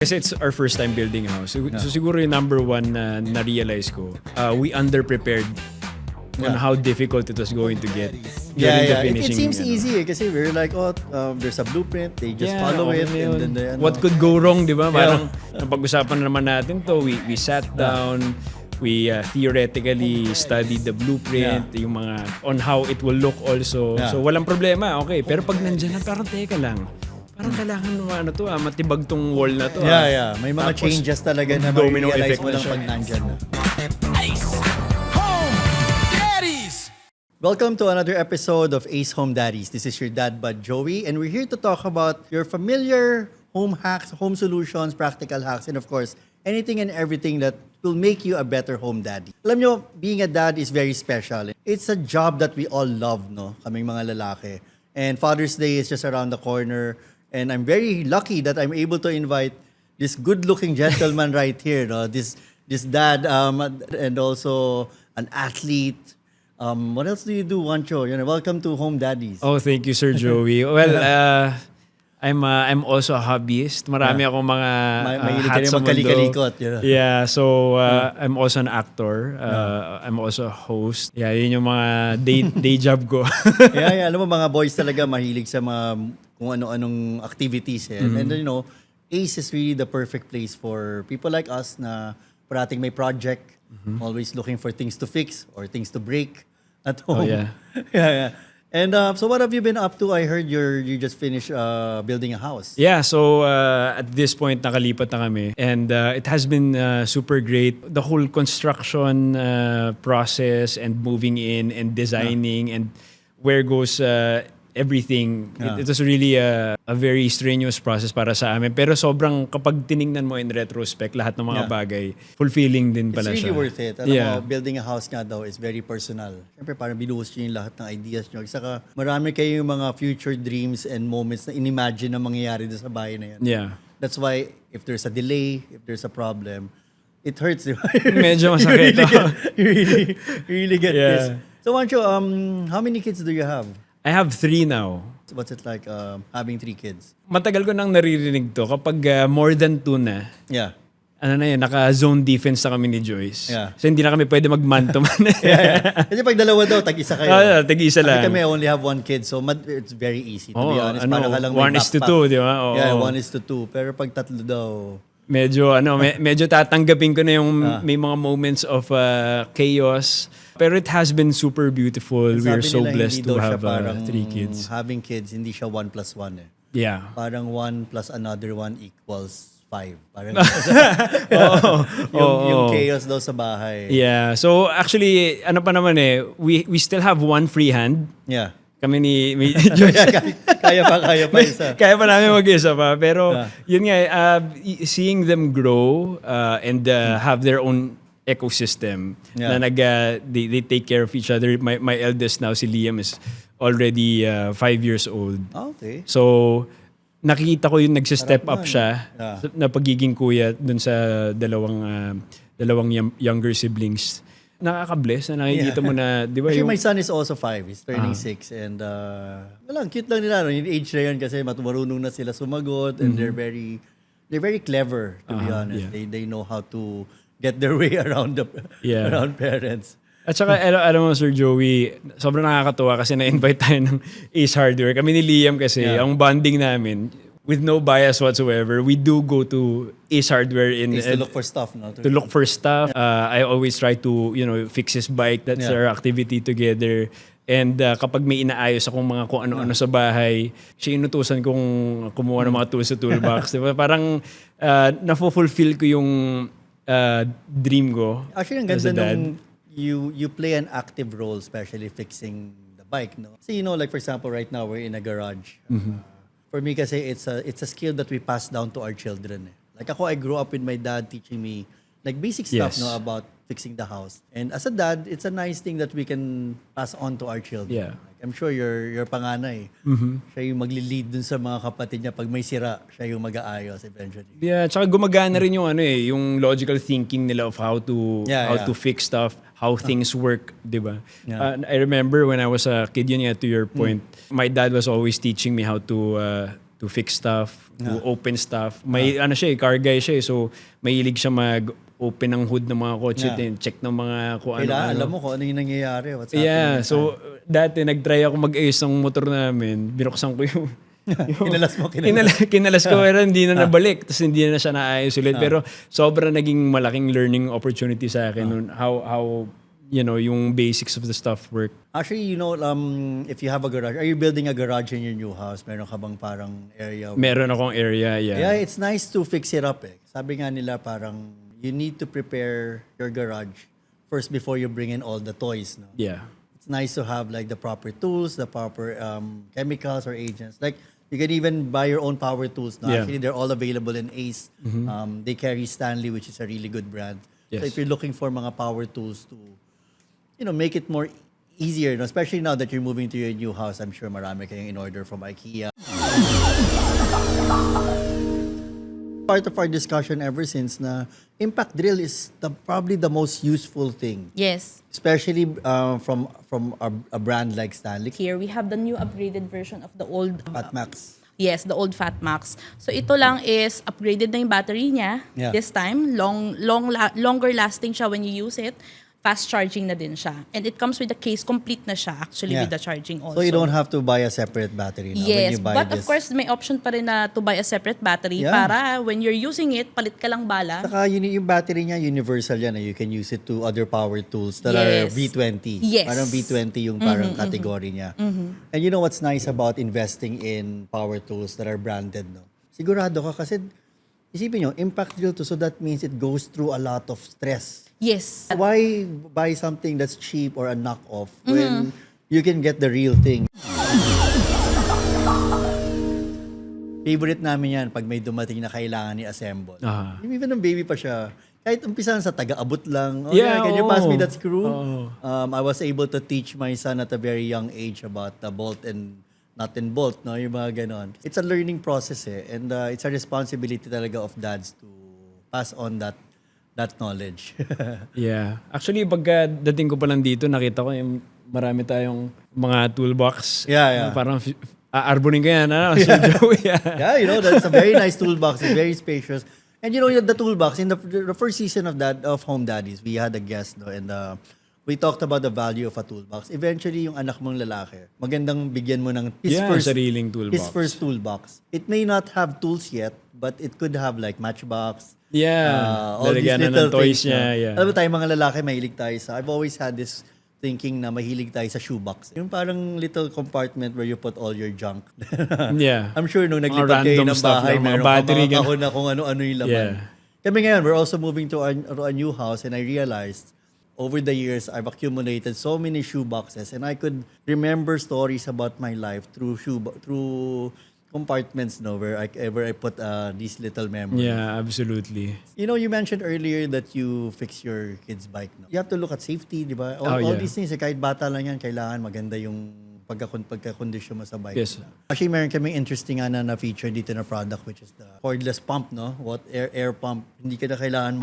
Kasi it's our first time building a house. So siguro yung number one na na-realize ko, we underprepared on how difficult it was going to get during the finishing. It seems easy kasi we're like, there's a blueprint, they just follow it. And then what could go wrong, di ba? Parang napag-usapan naman natin to, we sat down, we theoretically studied the blueprint, yung mga on how it will look also. So walang problema, okay. Pero pag nandyan na, parang teka lang. Parang kailangan matibag tong wall na to. May mga tapos, changes talaga na domino ma-realize effect mo lang pag nandyan na. Ace Home Daddies! Welcome to another episode of Ace Home Daddies. This is your dad bud Joey, and we're here to talk about your familiar home hacks, home solutions, practical hacks, and of course, anything and everything that will make you a better home daddy. Alam nyo, being a dad is very special. It's a job that we all love, no? Kaming mga lalaki. And Father's Day is just around the corner. And I'm very lucky that I'm able to invite this good-looking gentleman right here, no? This dad, and also an athlete. What else do you do, Juancho? Welcome to Home Daddies. Oh, thank you, Sir Joey. Well, I'm also a hobbyist. Marami akong mga hats sa mundo. Yeah, so I'm also an actor. I'm also a host. Yeah, yun yung mga day job ko. Alam mo, mga boys talaga mahilig sa mga kung ano-anong activities. And ACE is really the perfect place for people like us na parating may project, always looking for things to fix or things to break at home. Oh, yeah. And so what have you been up to? I heard you just finished building a house. Yeah, so at this point, nakalipat na kami. And it has been super great. The whole construction process and moving in and designing and where goes everything. It was really a very strenuous process para sa amin. Pero sobrang kapag tiningnan mo in retrospect, lahat ng mga bagay, fulfilling din pala siya. It's really worth it. Alam mo, building a house nga daw is very personal. Siyempre parang binuhos nyo yung lahat ng ideas nyo. Saka marami kayong mga future dreams and moments na inimagine na mangyayari doon sa bahay na yan. Yeah. That's why if there's a delay, if there's a problem, it hurts. Medyo masakit. You really get this. So Juancho, how many kids do you have? I have 3 now. What's it like having 3 kids? Matagal ko nang naririnig to. Kapag more than 2 na, naka-zone defense na kami ni Joyce. So hindi na kami pwede mag-man-to-man. Kasi pag dalawa daw, tag-isa kayo. Tag-isa lang. Kami only have 1 kid, so it's very easy. To be honest, para ka lang may 1:2, di ba? Yeah, 1:2. Pero pag tatlo daw, medyo tatanggapin ko na yung may mga moments of chaos. Pero it has been super beautiful. We're so blessed to have 3 kids. Having kids, hindi siya 1 plus 1 eh. Yeah. Parang 1 plus another 1 equals 5. Parang yung chaos daw sa bahay. Yeah. So actually, we still have 1 free hand. Yeah. Kami ni Joyce. Kaya pa isa. Kaya pa namin mag-isa pa. Pero yun nga, seeing them grow and have their own ecosystem na they take care of each other. My eldest now, si Liam, is already 5 years old. Okay. So, nakikita ko yung nagsi-step up siya na pagiging kuya dun sa dalawang younger siblings. Nakaka-bless na nakikita mo na, di ba? Actually, my son is also 5. He's turning 6. And cute lang nila. Yung age na yun kasi marunong na sila sumagot and they're very clever, to be honest. They know how to get their way around around parents. At saka, alam mo, Sir Joey, sobrang nakakatuwa kasi na-invite tayo ng Ace Hardware. Kami ni Liam kasi, ang bonding namin, with no bias whatsoever, we do go to Ace Hardware to look for stuff. No? To look for stuff. I always try to, fix his bike. That's our activity together. And kapag may inaayos akong mga kung ano-ano sa bahay, siya inutusan kong kumuha ng mga tools sa toolbox. Diba? Parang na-fulfill ko yung dream ko. Actually, ang ganda nung you play an active role, especially fixing the bike. No? So, like for example, right now we're in a garage. For me kasi it's a skill that we pass down to our children. Like ako, I grew up with my dad teaching me like basic stuff about fixing the house. And as a dad, it's a nice thing that we can pass on to our children. Yeah. Like, I'm sure your panganay, siya yung magli-lead dun sa mga kapatid niya. Pag may sira, siya yung mag-aayos eventually. Yeah, tsaka gumagana rin yung yung logical thinking nila of how to fix stuff, how things work, di ba? I remember when I was a kid, yun nga, to your point, my dad was always teaching me how to to fix stuff, to open stuff. May ano siya, car guy siya, so mahilig siya mag-open ng hood ng mga kotse, check ng mga kung Kailangan ano. alam mo kung ano yung nangyayari. What's happening. Yeah, so dati nag-try ako mag-ayos ng motor namin. Binuksan ko yung Kinalas mo. kinalas ko pero hindi na nabalik. Tapos hindi na siya naayos ulit. Pero sobrang naging malaking learning opportunity sa akin on how yung basics of the stuff work. Actually, if you have a garage, are you building a garage in your new house? Meron ka bang parang area? Meron akong area, yeah. Yeah, it's nice to fix it up eh. Sabi nga nila parang you need to prepare your garage first before you bring in all the toys. No? Yeah. It's nice to have like the proper tools, the proper chemicals or agents. Like you can even buy your own power tools. No? Yeah. Actually, they're all available in Ace. They carry Stanley, which is a really good brand. So Yes. if you're looking for mga power tools to, make it more easier, no? Especially now that you're moving to your new house, I'm sure marami kayong in order from IKEA. Part of our discussion ever since na impact drill is probably the most useful thing. Yes. Especially from a brand like Stanley. Here we have the new upgraded version of the old Patmax. Yes, the old Fatmax. So ito lang is upgraded na yung battery niya this time. Longer lasting siya when you use it. Fast charging na din siya. And it comes with the case, complete na siya actually with the charging also. So you don't have to buy a separate battery now when Yes, you buy but this. of course may option pa rin na to buy a separate battery para when you're using it, palit ka lang bala. Saka yung battery niya, universal yan. You can use it to other power tools that are V20. Yes. Parang V20 yung parang category niya. And you know what's nice about investing in power tools that are branded? No? Sigurado ka kasi, isipin nyo, impact drill to, so that means it goes through a lot of stress. Yes. Why buy something that's cheap or a knockoff when you can get the real thing? Favorite namin yan pag may dumating na kailangan i-assemble. Even nung baby pa siya, kahit umpisan sa taga-abot lang, can you pass me that screw? I was able to teach my son at a very young age about the bolt and nut and bolt, no? Yung mga ganon. It's a learning process eh. And it's a responsibility talaga of dads to pass on that knowledge. Yeah. Actually, pagka dating ko pa lang dito, nakita ko yung marami tayong mga toolbox. Yeah. Parang aarbonin ko yan, Si Joey. Yeah, that's a very nice toolbox. It's very spacious. And the toolbox, in the first season of Home Daddies, we had a guest, no? And we talked about the value of a toolbox. Eventually, yung anak mong lalaki, magandang bigyan mo ng his sariling toolbox. His first toolbox. It may not have tools yet, but it could have like matchbox. All these Lalagyan na little ng toys things. niya. No? Yeah. Alam mo tayo mga lalaki, mahilig tayo sa, I've always had this thinking na mahilig tayo sa shoebox. Yung parang little compartment where you put all your junk. Yeah. I'm sure nung Mga naglipat kayo random ng stuff bahay, lang, mga meron ka battery, mga ganun. kahon na kung ano-ano yung laman. Yeah. Kami ngayon, we're also moving to a new house and I realized over the years, I've accumulated so many shoe boxes and I could remember stories about my life through compartments, no, where I put these little memories. Yeah, absolutely. You mentioned earlier that you fix your kid's bike. No? You have to look at safety, di ba? All these things, kahit bata lang yan, kailangan maganda yung pagka-kondisyon mo sa bike. Yes. Actually, meron kaming interesting na feature dito na product, which is the cordless pump, no? Air pump. Hindi ka na kailangan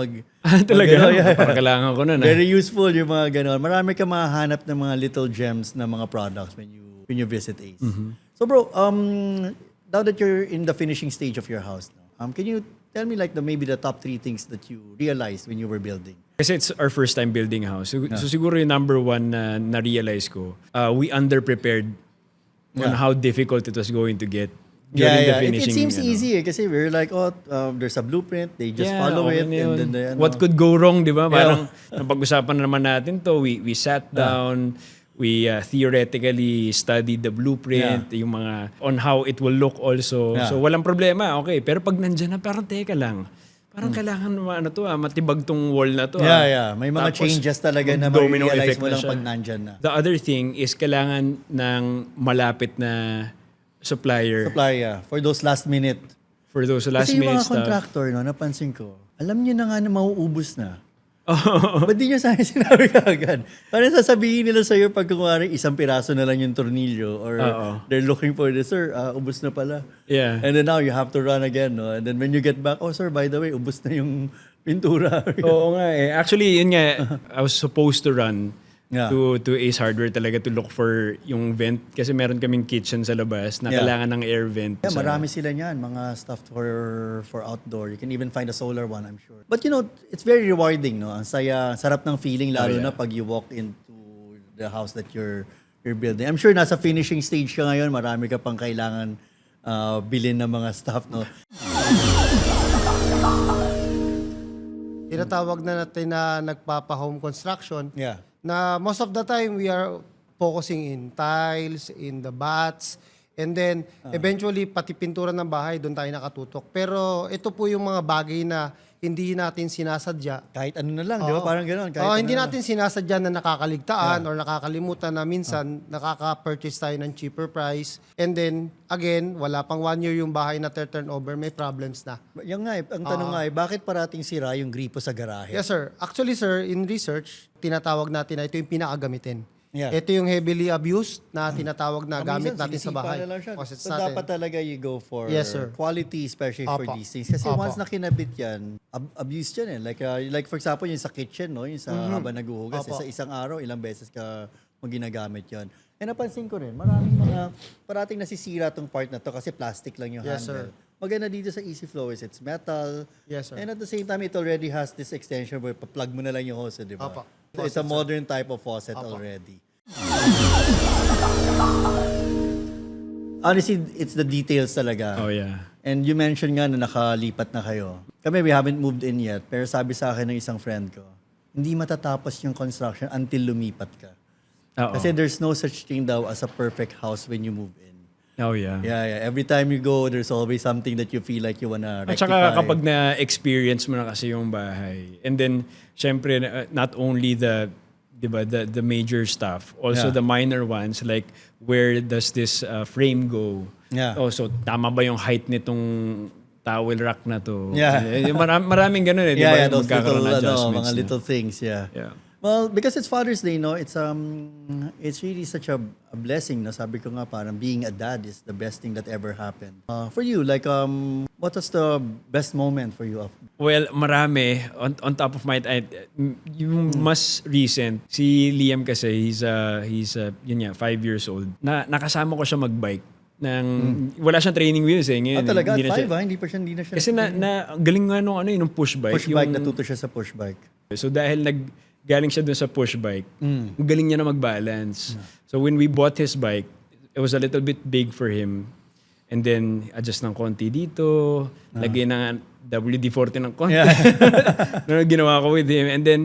Talaga? Parang kailangan ko nun. Very useful yung mga ganon. Marami ka mahanap ng mga little gems na mga products when you visit Ace. So bro, now that you're in the finishing stage of your house, can you tell me maybe the top 3 things that you realized when you were building? Kasi it's our first time building a house. So siguro yung number one na na-realize ko, we underprepared on how difficult it was going to get during the finishing. It seems easy eh, kasi we're like, there's a blueprint, they just follow it. And then, what could go wrong, di ba? Parang napag-usapan naman natin to, we sat down, we theoretically studied the blueprint, yung mga on how it will look also. So walang problema, okay. Pero pag nandyan na, parang teka lang. Parang kailangan matibag tong wall na to. May mga Tapos, changes talaga na domino ma-realize effect mo na lang siya. pag nandyan na. The other thing is kailangan ng malapit na supplier For those last minute. for those last Kasi yung minute mga stuff. contractor, napansin ko, alam nyo na nga na mauubos na. Ba't di nyo sa akin sinabi agad? Parang sasabihin nila sa'yo pag kunwari isang piraso na lang yung tornilyo or they're looking for this, sir, ubos na pala. Yeah. And then now you have to run again, no? And then when you get back, sir, by the way, ubos na yung pintura. Oo nga eh. Actually, yun nga, I was supposed to run Yeah. to Ace Hardware talaga to look for yung vent. Kasi meron kaming kitchen sa labas na Yeah. kailangan ng air vent. Yeah, sa- marami sila niyan, mga stuff for outdoor. You can even find a solar one, I'm sure. But it's very rewarding, no? Ang saya, sarap ng feeling lalo yeah. na pag you walk into the house that you're building. I'm sure nasa finishing stage ka ngayon, marami ka pang kailangan bilhin ng mga stuff, no? Tinatawag na natin na nagpapa-home construction. Yeah. Na most of the time we are focusing in tiles, in the baths, and then eventually pati pintura ng bahay doon tayo nakatutok. Pero ito po yung mga bagay na hindi natin sinasadya. Kahit ano na lang, di ba? Oo. Parang gano'n. Kahit Oo, ano hindi na natin sinasadya na nakakaligtaan or nakakalimutan na minsan nakaka-purchase tayo ng cheaper price. And then, again, wala pang 1 year yung bahay na turnover, may problems na. Yung nga, ang tanong nga, bakit parating sira yung gripo sa garahe? Yes, sir. Actually, sir, in research, tinatawag natin na ito yung pinakagamitin. Yeah. Ito yung heavily abused na tinatawag na gamit Minsan, natin sa sinisipa bahay. na lang siya. Faucets So, natin. dapat talaga you go for Yes, sir. quality, especially for Opo. these things. Kasi Opo. once na kinabit yan, abuse yan eh. Like for example, yung sa kitchen, no? Yung sa habang naghuhugas, Opo. sa isang araw, ilang beses ka maginagamit yan. And napansin ko rin, parating nasisira tong part na to kasi plastic lang yung Yes, handle. sir. Maganda dito sa Easy Flow is it's metal. Yes, sir. And at the same time, it already has this extension where pa-plug mo na lang yung hose, di ba? Opo. So it's a Faucet, sir. modern type of faucet Opo. already. Honestly, it's the details talaga. Oh yeah. And you mentioned nga na nakalipat na kayo. Kami, we haven't moved in yet. Pero sabi sa akin ng isang friend ko, hindi matatapos yung construction until lumipat ka. Oo. Kasi there's no such thing daw as a perfect house when you move in. Oh yeah. Yeah. Every time you go, there's always something that you feel like you wanna At rectify. saka kapag na-experience mo na kasi yung bahay. And then, syempre, not only the major stuff, also Yeah. the minor ones, like where does this frame go? Yeah. Oh, so tama ba yung height nitong towel rack na to? Yeah. Maraming ganun eh, di ba? Yeah, those Magkakaroon little, ng adjustments mga na. little things, yeah. Yeah. Well, because it's Father's Day, no, it's really such a blessing, no. Sabi ko nga parang being a dad is the best thing that ever happened. For you, like what was the best moment for you? Well, marami. On top of my yung mas recent, si Liam kasi, he's yun nga, 5 years old. Nakasama ko siya magbike. Wala siyang training wheels eh. Ngayon, Talaga, hindi at na 5 hindi na siya. Kasi galing nga nung push bike. push bike, natuto siya sa push bike. So dahil galing siya dun sa push bike, ang galing niya na mag-balance. So when we bought his bike, it was a little bit big for him. And then, adjust ng konti dito, lagay ng WD-40 ng konti. Na ginawa ko with him. And then,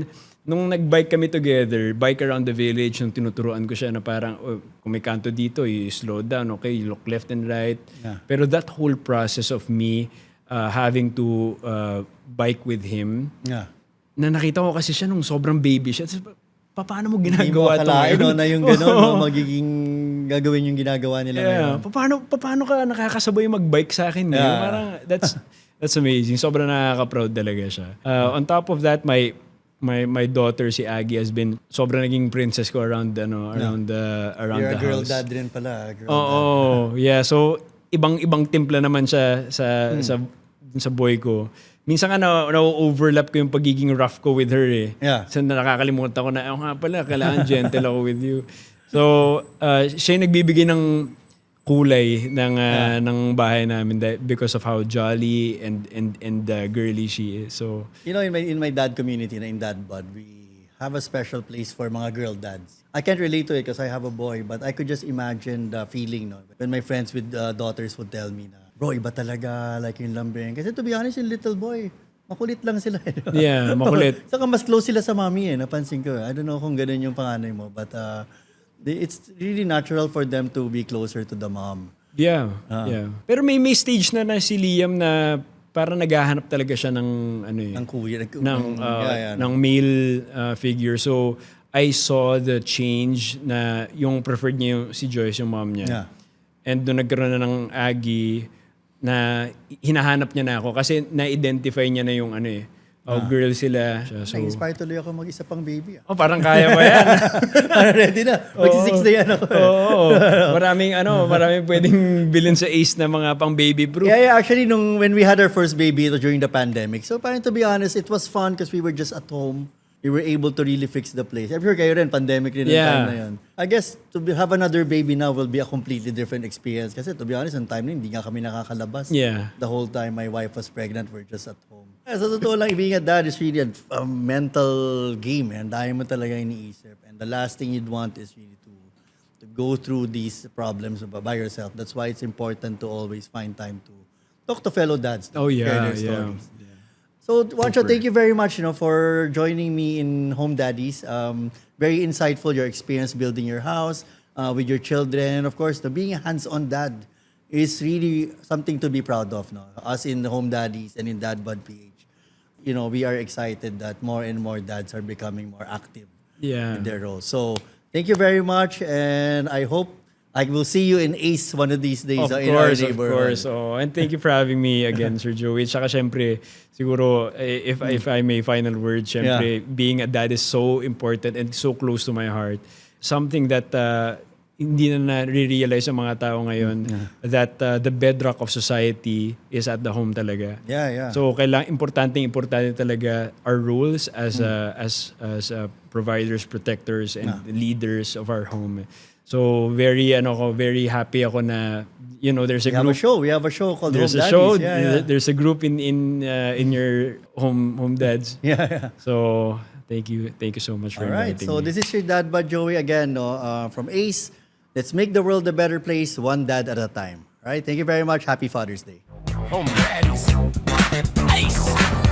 nung nag-bike kami together, bike around the village, nung tinuturuan ko siya na parang, kung may kanto dito, you slow down, okay, you look left and right. Yeah. Pero that whole process of me having to bike with him, Yeah. na nakita ko kasi siya nung sobrang baby siya. Tapos, paano mo Hindi mo ginagawa ito akalain, no, ngayon? na yung gano'n, no, magiging gagawin yung ginagawa nila ngayon. Yeah. Paano ka nakakasabay mag-bike sa akin? Yeah. Parang, that's amazing. Sobrang nakaka-proud talaga siya. On top of that, my daughter, si Aggie, has been sobrang naging princess ko around the You're a house. girl dad rin pala. Oo. Yeah. So, ibang timpla naman siya sa boy ko. Minsan nga na-overlap ko yung pagiging rough ko with her eh. Yeah. So nakakalimutan ko na, nga pala, kailangan gentle ako with you. So, siya yung nagbibigay ng kulay ng bahay namin because of how jolly and girly she is. So, You know, in my dad community, in Dad Bud, we have a special place for mga girl dads. I can't relate to it because I have a boy, but I could just imagine the feeling, no? When my friends with daughters would tell me na, bro, iba talaga, like yung lambing. Kasi to be honest, yung little boy, makulit lang sila. yeah, makulit. Saka mas close sila sa mommy napansin ko. I don't know kung ganun yung panganay mo, but it's really natural for them to be closer to the mom. Yeah, yeah. Pero may stage na si Liam na parang naghahanap talaga siya ng Ng kuya. ng male figure. So I saw the change na yung preferred niya yung si Joyce, yung mom niya. Yeah. And doon nagkaroon na ng Aggie na hinahanap niya na ako kasi na-identify niya na yung girl sila. So, Na-inspire tuloy ako mag-isa pang baby. parang kaya ba yan? Ready na. Mag-6 na yan ako. Oo. Maraming pwedeng bilhin sa Ace na mga pang baby proof. Yeah, actually, when we had our first baby, it was during the pandemic. So parang to be honest, it was fun because we were just at home. you were able to really fix the place. I'm sure kayo rin, pandemic rin ang Yeah. time na yun. I guess have another baby now will be a completely different experience. Kasi to be honest, ang time na yun, hindi nga kami nakakalabas. Yeah. The whole time my wife was pregnant, we're just at home. Sa totoo lang, being a dad is really a mental game. Ang dami mo talaga iniisip. And the last thing you'd want is really to go through these problems by yourself. That's why it's important to always find time to talk to fellow dads. Oh share yeah, their stories. yeah. So, Juancho, thank you very much, for joining me in Home Daddies. Very insightful, your experience building your house with your children. And of course, being a hands-on dad is really something to be proud of. No? Us in Home Daddies and in Dad Bud PH, we are excited that more and more dads are becoming more active Yeah. with their roles. So, thank you very much, and I hope I will see you in Ace one of these days Of in our course, of neighborhood. course. Oh, and thank you for having me again, Sir Joey. Tsaka syempre, siguro, if I may final word, syempre, being a dad is so important and so close to my heart. Something that hindi na nare-realize ng mga tao ngayon that the bedrock of society is at the home talaga. Yeah. So importante talaga our roles as providers, protectors, and leaders of our home. So very happy ako na there's a we have group. a show. We have a show called There's Home a Daddies. show. Yeah. There's a group in your home dads. Yeah. So thank you so much for All right. inviting So me. this is your Dad Bud Joey again, from Ace. Let's make the world a better place, one dad at a time. All right. Thank you very much. Happy Father's Day. Home Daddies. Ace.